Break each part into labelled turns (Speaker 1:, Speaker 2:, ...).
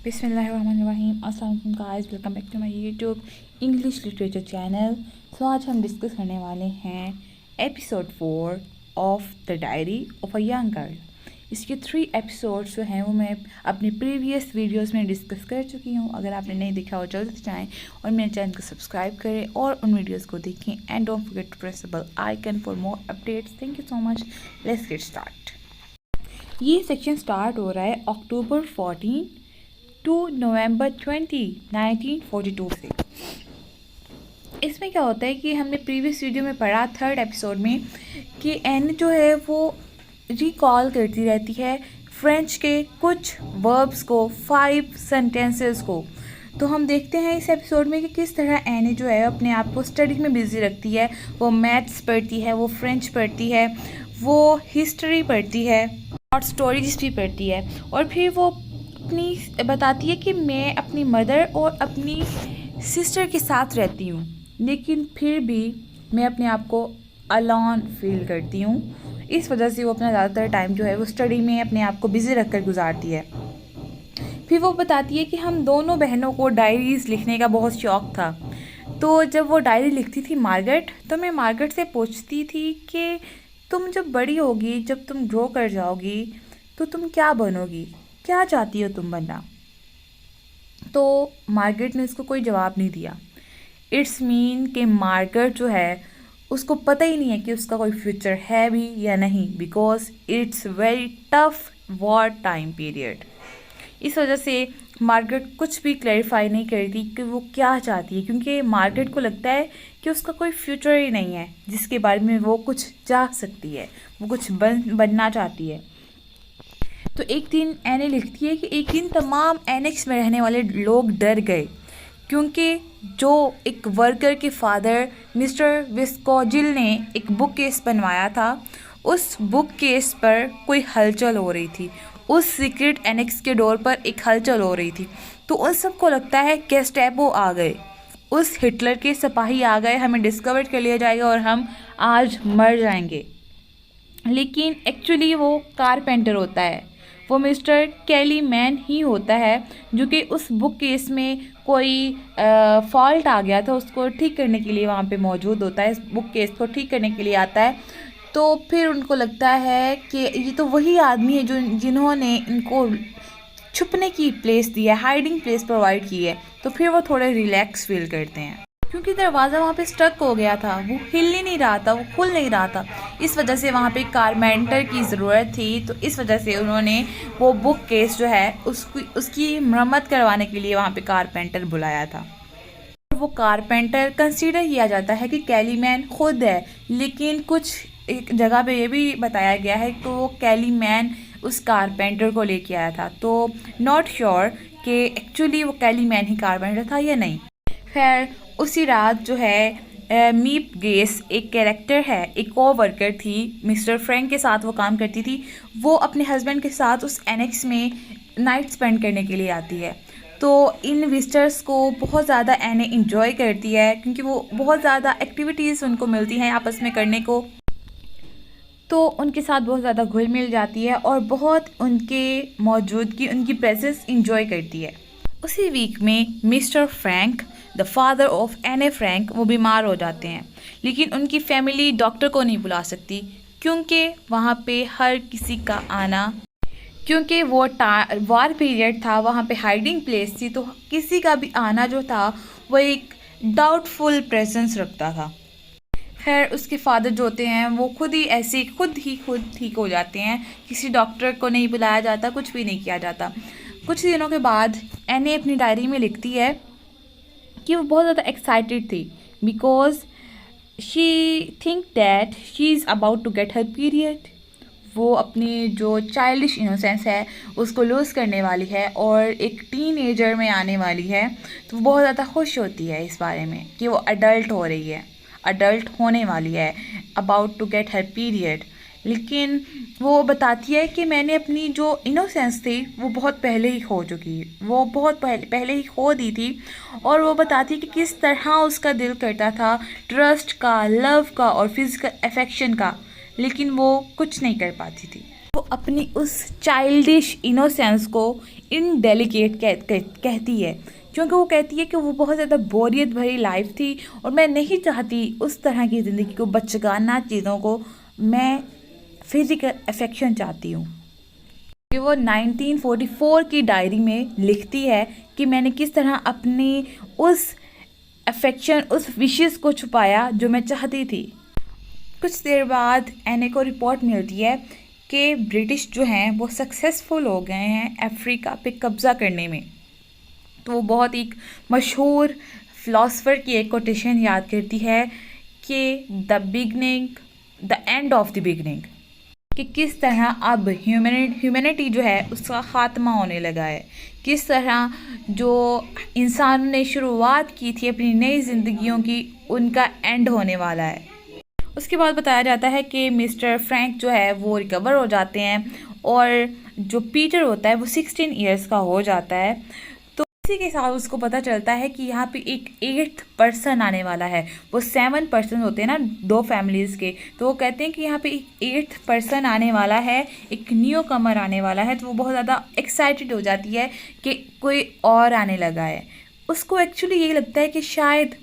Speaker 1: बिस्मिल्लाहिर्रहमानिर्रहीम। अस्सलाम वालेकुम guys, welcome back to my YouTube English literature channel. So आज हम डिस्कस करने वाले हैं episode 4 of the diary of a young girl. इसके 3 एपिसोड्स जो हैं वो मैं अपनी प्रीवियस वीडियोस में डिस्कस कर चुकी हूँ। अगर आपने नहीं देखा हो जल्दी से जाएँ और मेरे चैनल को सब्सक्राइब करें और उन वीडियोज़ को देखें and don't forget to press the bell icon for more updates. Thank you so much. Let's get start. ये सेक्शन स्टार्ट हो रहा है अक्टूबर 14 टू नवंबर 20 1942 से। इसमें क्या होता है कि हमने प्रीवियस वीडियो में पढ़ा 3rd एपिसोड में कि एन जो है वो रिकॉल करती रहती है फ्रेंच के कुछ वर्ब्स को, 5 सेंटेंसेस को। तो हम देखते हैं इस एपिसोड में कि किस तरह एनी जो है अपने आप को स्टडी में बिजी रखती है। वो मैथ्स पढ़ती है, वो फ्रेंच पढ़ती है, वो हिस्ट्री पढ़ती है और स्टोरीज भी पढ़ती है। और फिर वो अपनी बताती है कि मैं अपनी मदर और अपनी सिस्टर के साथ रहती हूँ, लेकिन फिर भी मैं अपने आप को अलोन फील करती हूँ। इस वजह से वो अपना ज़्यादातर टाइम जो है वो स्टडी में अपने आप को बिज़ी रख कर गुजारती है। फिर वो बताती है कि हम दोनों बहनों को डायरीज़ लिखने का बहुत शौक़ था। तो जब वो डायरी लिखती थी मार्गरेट, तो मैं मार्गरेट से पूछती थी कि तुम जब बड़ी होगी, जब तुम ग्रो कर जाओगी तो तुम क्या बनोगी, क्या चाहती हो तुम बनना। तो मार्गरेट ने उसको कोई जवाब नहीं दिया। इट्स मीन कि मार्गरेट जो है उसको पता ही नहीं है कि उसका कोई फ्यूचर है भी या नहीं, because it's very tough war time period. इस वजह से मार्गरेट कुछ भी क्लैरिफाई नहीं करती कि वो क्या चाहती है, क्योंकि मार्गरेट को लगता है कि उसका कोई फ्यूचर ही नहीं है जिसके बारे में वो कुछ चाह सकती है, वो कुछ बनना चाहती है। तो एक दिन एने लिखती है कि एक दिन तमाम एनेक्स में रहने वाले लोग डर गए, क्योंकि जो एक वर्कर के फादर मिस्टर विस्कोजिल ने एक बुक केस बनवाया था, उस बुक केस पर कोई हलचल हो रही थी। उस सीक्रेट एनेक्स के डोर पर एक हलचल हो रही थी। तो उन सबको लगता है गेस्टापो आ गए, उस हिटलर के सिपाही आ गए, हमें डिस्कवर कर लिया जाएगा और हम आज मर जाएंगे। लेकिन एक्चुअली वो कारपेंटर होता है, वो मिस्टर कैली मैन ही होता है, जो कि उस बुक केस में कोई फॉल्ट आ गया था उसको ठीक करने के लिए वहाँ पे मौजूद होता है, इस बुक केस को ठीक करने के लिए आता है। तो फिर उनको लगता है कि ये तो वही आदमी है जो जिन्होंने इनको छुपने की प्लेस दी है, हाइडिंग प्लेस प्रोवाइड की है। तो फिर वो थोड़े रिलैक्स फील करते हैं, क्योंकि दरवाज़ा वहाँ पे स्टक हो गया था, वो हिल ही नहीं रहा था, वो खुल नहीं रहा था। इस वजह से वहाँ पे कारपेंटर की ज़रूरत थी। तो इस वजह से उन्होंने वो बुक केस जो है उसकी मरम्मत करवाने के लिए वहाँ पे कारपेंटर बुलाया था। वो कारपेंटर कंसीडर किया जाता है कि कैलीमैन खुद है, लेकिन कुछ एक जगह पे ये भी बताया गया है कि वो कैलीमैन उस कारपेंटर को लेके आया था। तो नॉट श्योर कि एक्चुअली वो कैलीमैन ही कारपेंटर था या नहीं। खैर उसी रात जो है मीप गेस एक कैरेक्टर है, एक वर्कर थी, मिस्टर फ्रैंक के साथ वो काम करती थी। वो अपने हस्बैंड के साथ उस एनेक्स में नाइट स्पेंड करने के लिए आती है। तो इन विजिटर्स को बहुत ज़्यादा एने इंजॉय करती है, क्योंकि वो बहुत ज़्यादा एक्टिविटीज़ उनको मिलती हैं आपस में करने को। तो उनके साथ बहुत ज़्यादा घुल मिल जाती है और बहुत उनके मौजूदगी, उनकी प्रेजेंस इंजॉय करती है। उसी वीक में mister Frank, the father of एने फ्रैंक, वो बीमार हो जाते हैं, लेकिन उनकी फैमिली डॉक्टर को नहीं बुला सकती, क्योंकि वहाँ पे हर किसी का आना, क्योंकि वो वार पीरियड था, वहाँ पे हाइडिंग प्लेस थी, तो किसी का भी आना जो था वो एक डाउटफुल प्रेजेंस रखता था। खैर उसके फादर जो होते हैं वो खुद ही खुद ठीक हो जाते हैं, किसी डॉक्टर को नहीं बुलाया जाता, कुछ भी नहीं किया जाता। कुछ दिनों के बाद एने अपनी डायरी में लिखती है कि वो बहुत ज़्यादा एक्साइटेड थी, because she think that she is about to get her period. वो अपनी जो चाइल्डिश इनोसेंस है उसको लूज़ करने वाली है और एक टीनेजर में आने वाली है। तो वो बहुत ज़्यादा खुश होती है इस बारे में कि वो अडल्ट हो रही है, अडल्ट होने वाली है, about to get her period. लेकिन वो बताती है कि मैंने अपनी जो इनोसेंस थी वो बहुत पहले ही खो चुकी, वो बहुत पहले ही खो दी थी। और वो बताती है कि किस तरह उसका दिल करता था ट्रस्ट का, लव का और फिज़िकल अफेक्शन का, लेकिन वो कुछ नहीं कर पाती थी। वो अपनी उस चाइल्डिश इनोसेंस को इनडेलिकेट कहती है, क्योंकि वो कहती है कि वो बहुत ज़्यादा बोरियत भरी लाइफ थी और मैं नहीं चाहती उस तरह की ज़िंदगी को, बचकाना चीज़ों को। मैं फिज़िकल अफेक्शन चाहती हूँ। कि वो 1944 की डायरी में लिखती है कि मैंने किस तरह अपनी उस अफेक्शन, उस विशेस को छुपाया जो मैं चाहती थी। कुछ देर बाद एने को रिपोर्ट मिलती है कि ब्रिटिश जो हैं वो सक्सेसफुल हो गए हैं अफ्रीका पे कब्ज़ा करने में। तो वो बहुत एक मशहूर फ़िलासफ़र की एक कोटेशन याद करती है कि the beginning, the end of the beginning, कि किस तरह अब ह्यूमैनिटी जो है उसका ख़ात्मा होने लगा है, किस तरह जो इंसानों ने शुरुआत की थी अपनी नई ज़िंदगियों की, उनका एंड होने वाला है। उसके बाद बताया जाता है कि मिस्टर फ्रैंक जो है वो रिकवर हो जाते हैं और जो पीटर होता है वो 16 ईयर्स का हो जाता है। तो इसी के साथ उसको पता चलता है कि यहाँ पे एक 8th पर्सन आने वाला है। वो 7 पर्सन होते हैं ना 2 फैमिलीज़ के, तो वो कहते हैं कि यहाँ पे एक 8th पर्सन आने वाला है, एक न्यू कमर आने वाला है। तो वो बहुत ज़्यादा एक्साइटेड हो जाती है कि कोई और आने लगा है। उसको एक्चुअली यही लगता है कि शायद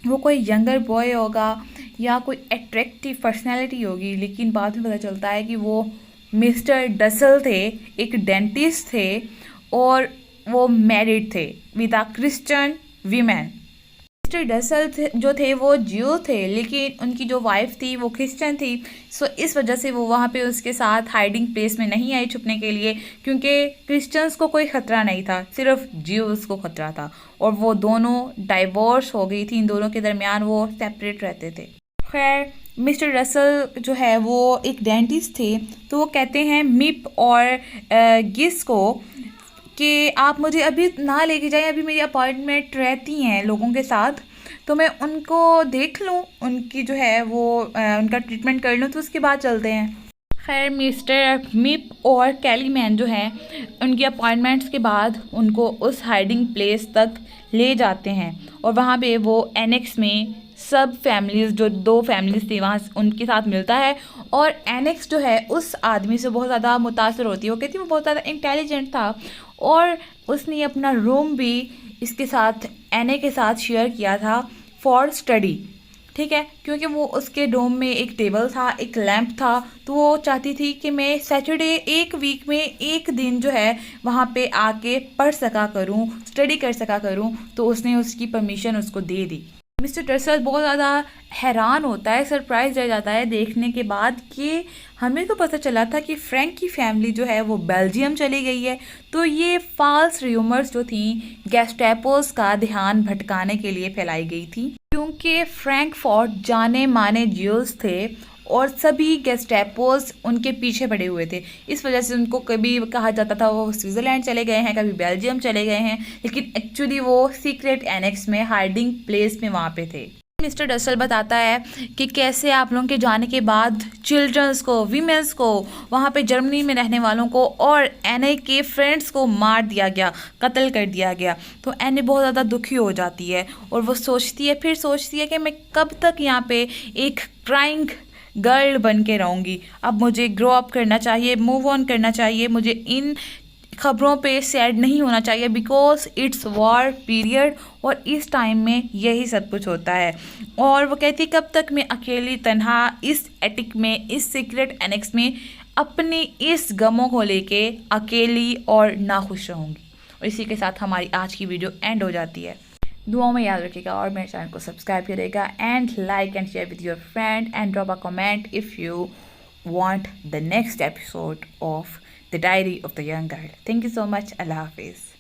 Speaker 1: वो कोई यंगर बॉय होगा या कोई अट्रैक्टिव पर्सनैलिटी होगी, लेकिन बाद में पता चलता है कि वो मिस्टर डसल थे, एक डेंटिस्ट थे और वो मैरिड थे with a Christian women. Mister Dussel जो थे वो ज्यू थे, लेकिन उनकी जो वाइफ थी वो क्रिश्चियन थी। सो इस वजह से वो वहाँ पे उसके साथ हाइडिंग प्लेस में नहीं आई छुपने के लिए, क्योंकि क्रिश्चियंस को कोई ख़तरा नहीं था, सिर्फ ज्यूज़ को ख़तरा था। और वो दोनों डाइवोर्स हो गई थी, इन दोनों के दरमियान वो सेपरेट रहते थे। खैर मिस्टर रसल जो है वो एक डेंटिस्ट थे, तो वो कहते हैं मिप और गिस को कि आप मुझे अभी ना लेके जाएं, अभी मेरी अपॉइंटमेंट रहती हैं लोगों के साथ, तो मैं उनको देख लूँ, उनकी जो है वो उनका ट्रीटमेंट कर लूँ, तो उसके बाद चलते हैं। खैर मिस्टर मिप और कैली मैन जो हैं उनकी अपॉइंटमेंट्स के बाद उनको उस हाइडिंग प्लेस तक ले जाते हैं और वहाँ पे वो एनेक्स में सब फैमिलीज़, जो 2 फैमिलीज़ थी वहाँ उनके साथ मिलता है। और एनेक्स जो है उस आदमी से बहुत ज़्यादा मुतासर होती है। वो कहती है वो बहुत ज़्यादा इंटेलिजेंट था और उसने अपना रूम भी इसके साथ, एने के साथ शेयर किया था फॉर स्टडी, ठीक है, क्योंकि वो उसके रूम में एक टेबल था, एक लैंप था, तो वो चाहती थी कि मैं सैटरडे एक वीक में एक दिन जो है वहाँ पे आके पढ़ सका करूँ, स्टडी कर सका करूँ। तो उसने उसकी परमिशन उसको दे दी। मिस्टर टर्सल बहुत ज़्यादा हैरान होता है, सरप्राइज रह जाता है देखने के बाद कि हमें तो पता चला था कि फ्रैंक की फैमिली जो है वो बेल्जियम चली गई है। तो ये फॉल्स र्यूमर्स जो थी गेस्टापोस का ध्यान भटकाने के लिए फैलाई गई थी, क्योंकि फ्रैंकफर्ट जाने माने ज्यूज थे और सभी गेस्टापोस उनके पीछे पड़े हुए थे। इस वजह से उनको कभी कहा जाता था वो स्विट्ज़रलैंड चले गए हैं, कभी बेल्जियम चले गए हैं, लेकिन एक्चुअली वो सीक्रेट एनेक्स में हाइडिंग प्लेस में वहाँ पे थे। मिस्टर डसल बताता है कि कैसे आप लोगों के जाने के बाद चिल्ड्रंस को, वीमेंस को, वहाँ पे जर्मनी में रहने वालों को और एने के फ्रेंड्स को मार दिया गया, कत्ल कर दिया गया। तो एने बहुत ज़्यादा दुखी हो जाती है और वो सोचती है कि मैं कब तक यहाँ पे एक क्राइंग गर्ल बन के रहूँगी। अब मुझे ग्रो अप करना चाहिए, मूव ऑन करना चाहिए, मुझे इन खबरों पे सैड नहीं होना चाहिए, बिकॉज इट्स वॉर पीरियड और इस टाइम में यही सब कुछ होता है। और वो कहती कब तक मैं अकेली तन्हा इस एटिक में, इस सीक्रेट एनेक्स में अपनी इस गमों को लेके अकेली और नाखुश रहूँगी। और इसी के साथ हमारी आज की वीडियो एंड हो जाती है। दुआओं में याद रखिएगा और मेरे चैनल को सब्सक्राइब करेगा and like and share with your friend and drop a comment if you want the next episode of The Diary of the Young Girl. Thank you so much. Allah Hafiz.